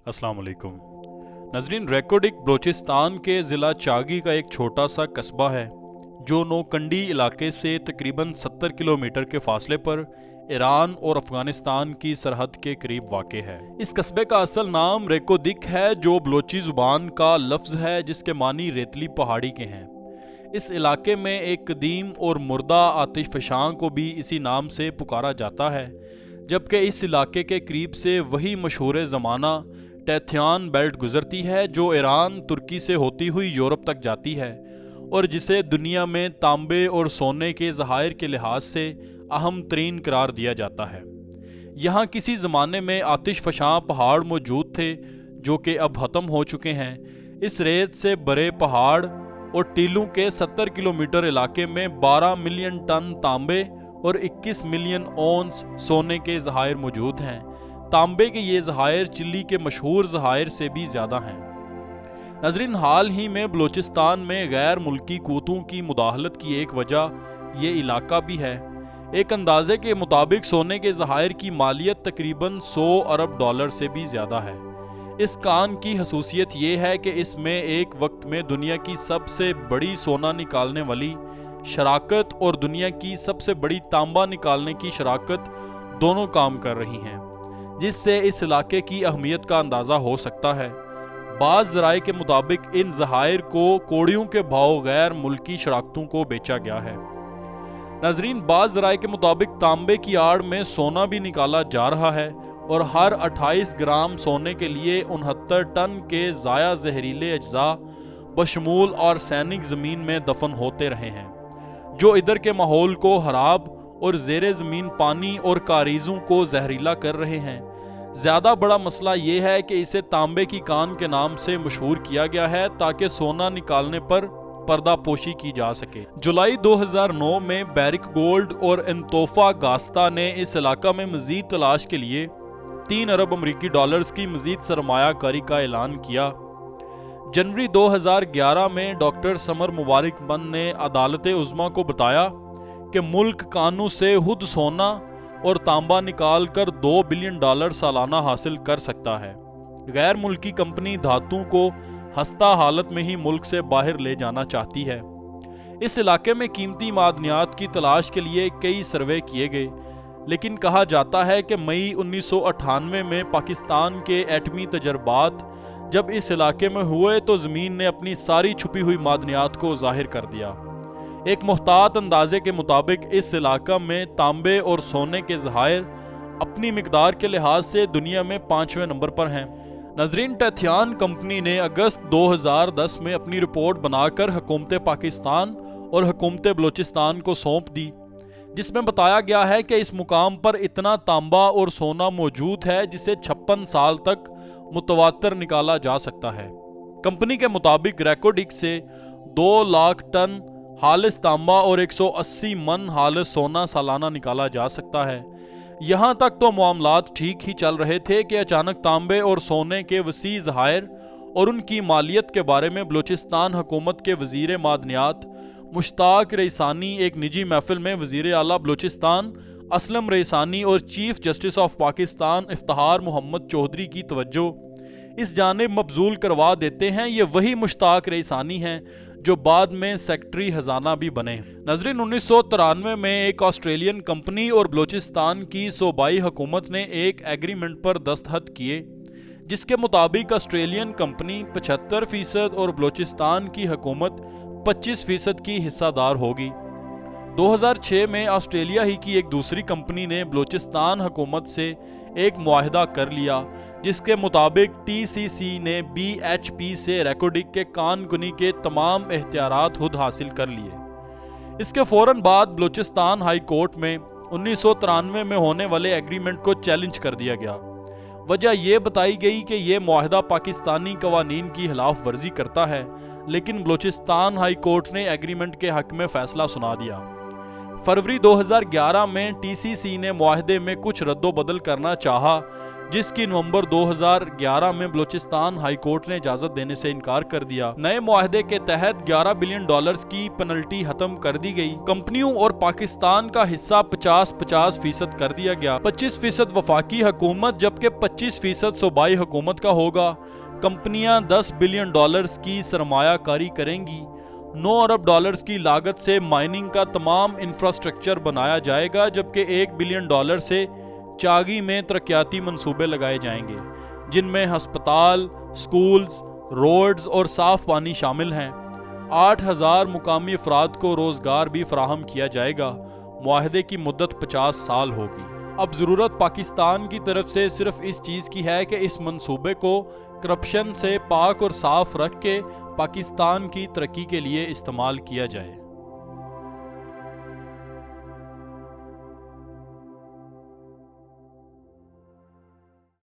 अस्सलाम वालेकुम नाजरीन। रेकोडिक बलोचिस्तान के ज़िला चागी का एक छोटा सा कस्बा है जो नौकंडी इलाके से तकरीबन 70 किलोमीटर के फासले पर ईरान और अफ़गानिस्तान की सरहद के करीब वाक़े है। इस कस्बे का असल नाम रेकोदिक है जो बलोची ज़ुबान का लफ्ज़ है जिसके मानी रेतली पहाड़ी के हैं। इस इलाके में एक कदीम और मुर्दा आतिश फ़शां को भी इसी नाम से पुकारा जाता है, जबकि इस इलाके के करीब से वही मशहूर ज़माना टैथियान बेल्ट गुजरती है जो ईरान तुर्की से होती हुई यूरोप तक जाती है और जिसे दुनिया में तांबे और सोने के ज़हायर के लिहाज से अहम तरीन करार दिया जाता है। यहाँ किसी ज़माने में आतिश फ़शां पहाड़ मौजूद थे जो कि अब ख़त्म हो चुके हैं। इस रेत से बड़े पहाड़ और टीलों के 70 किलोमीटर इलाके में 12 मिलियन टन तांबे और 21 मिलियन औंस सोने के ज़हायर मौजूद हैं। तांबे के ये ज़हायर चिली के मशहूर ज़हायर से भी ज़्यादा हैं। नाज़रीन, हाल ही में बलूचिस्तान में गैर मुल्की कूतों की मुदाखलत की एक वजह ये इलाका भी है। एक अंदाजे के मुताबिक सोने के ज़हायर की मालियत तकरीबन 100 अरब डॉलर से भी ज़्यादा है। इस कान की खसूसियत ये है कि इसमें एक वक्त में दुनिया की सबसे बड़ी सोना निकालने वाली शराकत और दुनिया की सबसे बड़ी तांबा निकालने की शराकत दोनों काम कर रही हैं, जिससे इस इलाके की अहमियत का अंदाज़ा हो सकता है। बाज़ ज़राए के मुताबिक इन ज़हायर को कोड़ियों के भाव गैर मुल्की शराकतों को बेचा गया है। नाजरीन, बाज़ ज़राए के मुताबिक तांबे की आड़ में सोना भी निकाला जा रहा है और हर 28 ग्राम सोने के लिए 69 टन के ज़ाया जहरीले अज्जा बशमूल और सैनिक ज़मीन में दफन होते रहे हैं, जो इधर के माहौल को खराब और ज़ेरे ज़मीन पानी और कारीज़ों को जहरीला कर रहे हैं। ज़्यादा बड़ा मसला ये है कि इसे तांबे की कान के नाम से मशहूर किया गया है ताकि सोना निकालने पर पर्दापोशी की जा सके। जुलाई 2009 में बैरिक गोल्ड और एंतोफा गास्ता ने इस इलाका में मज़ीद तलाश के लिए 3 अरब अमरीकी डॉलर्स की मज़ीद सरमायाकारी का ऐलान किया। जनवरी 2011 में डॉक्टर समर मुबारकमंद ने अदालत उज़्मा को बताया कि मुल्क कानून से खुद सोना और तांबा निकाल कर 2 बिलियन डॉलर सालाना हासिल कर सकता है। गैर मुल्की कंपनी धातुओं को हस्ता हालत में ही मुल्क से बाहर ले जाना चाहती है। इस इलाके में कीमती मादनियात की तलाश के लिए कई सर्वे किए गए, लेकिन कहा जाता है कि मई 1998 में पाकिस्तान के एटमी तजर्बात जब इस इलाके में हुए तो ज़मीन ने अपनी सारी छुपी हुई मादनियात को जाहिर कर दिया। एक मुहतात अंदाजे के मुताबिक इस इलाका में तांबे और सोने के ज़हायर अपनी मिकदार के लिहाज से दुनिया में 5वें नंबर पर हैं। नाज़रीन, टैथियान कंपनी ने अगस्त 2010 में अपनी रिपोर्ट बनाकर हुकूमत पाकिस्तान और हुकूमत बलूचिस्तान को सौंप दी, जिसमें बताया गया है कि इस मुकाम पर इतना तांबा और सोना मौजूद है जिसे 56 साल तक मुतवातर निकाला जा सकता है। कंपनी के मुताबिक रेकोडिक से 2 लाख टन हालिस तांबा और 180 मन हालिस सोना सालाना निकाला जा सकता है। यहाँ तक तो मामलात ठीक ही चल रहे थे कि अचानक तांबे और सोने के वसी ज़हायर और उनकी मालियत के बारे में बलूचिस्तान हुकूमत के वज़ीर मादनियात मुश्ताक रईसानी एक निजी महफिल में वज़ीर आला बलूचिस्तान असलम रईसानी और chief justice of Pakistan Iftikhar Mohammad Chaudhry की तवज्जो इस जानिब मबजूल करवा देते हैं। ये वही मुश्ताक रईसानी हैं जो बाद में सेक्रेटरी खजाना भी बने। नाज़रीन, 1993 में एक ऑस्ट्रेलियन कंपनी और बलूचिस्तान की सूबाई हुकूमत ने एक एग्रीमेंट पर दस्तखत किए, जिसके मुताबिक ऑस्ट्रेलियन कंपनी 75% और बलूचिस्तान की हुकूमत 25% की हिस्सादार होगी। 2006 में ऑस्ट्रेलिया ही की एक दूसरी कंपनी ने बलूचिस्तान हुकूमत से एक मुआहदा कर लिया, जिसके मुताबिक TCC ने BHP से रेकोडिक के कानकुनी के तमाम एख्तियारात खुद हासिल कर लिए। इसके फ़ौरन बाद बलूचिस्तान हाई कोर्ट में 1993 में होने वाले एग्रीमेंट को चैलेंज कर दिया गया। वजह यह बताई गई कि यह मुआहदा पाकिस्तानी कवानीन की खिलाफ वर्जी करता है, लेकिन बलूचिस्तान हाई कोर्ट ने एग्रीमेंट के हक में फ़ैसला सुना दिया। फरवरी 2011 में TCC ने मुआहदे में कुछ रद्दोबदल करना चाहा, जिसकी नवंबर 2011 में बलूचिस्तान हाई कोर्ट ने इजाजत देने से इनकार कर दिया। नए मुआहदे के तहत $11 बिलियन की पेनल्टी खत्म कर दी गई। कंपनियों और पाकिस्तान का हिस्सा 50-50% कर दिया गया। 25% वफाकी हुकूमत जबकि 25% सूबाई हुकूमत का होगा। कंपनियां $10 बिलियन की सरमायाकारी करेंगी। $9 अरब की लागत से माइनिंग का तमाम इंफ्रास्ट्रक्चर बनाया जाएगा, जबकि $1 बिलियन से चागी में तरक्याती मंसूबे लगाए जाएंगे, जिनमें अस्पताल, स्कूल्स, रोड्स और साफ पानी शामिल हैं। 8,000 मुकामी अफराद को रोजगार भी फराहम किया जाएगा। मुआहदे की मुद्दत 50 साल होगी। अब ज़रूरत पाकिस्तान की तरफ से सिर्फ इस चीज़ की है कि इस मंसूबे को करप्शन से पाक और साफ रख के पाकिस्तान की तरक्की के लिए इस्तेमाल किया जाए।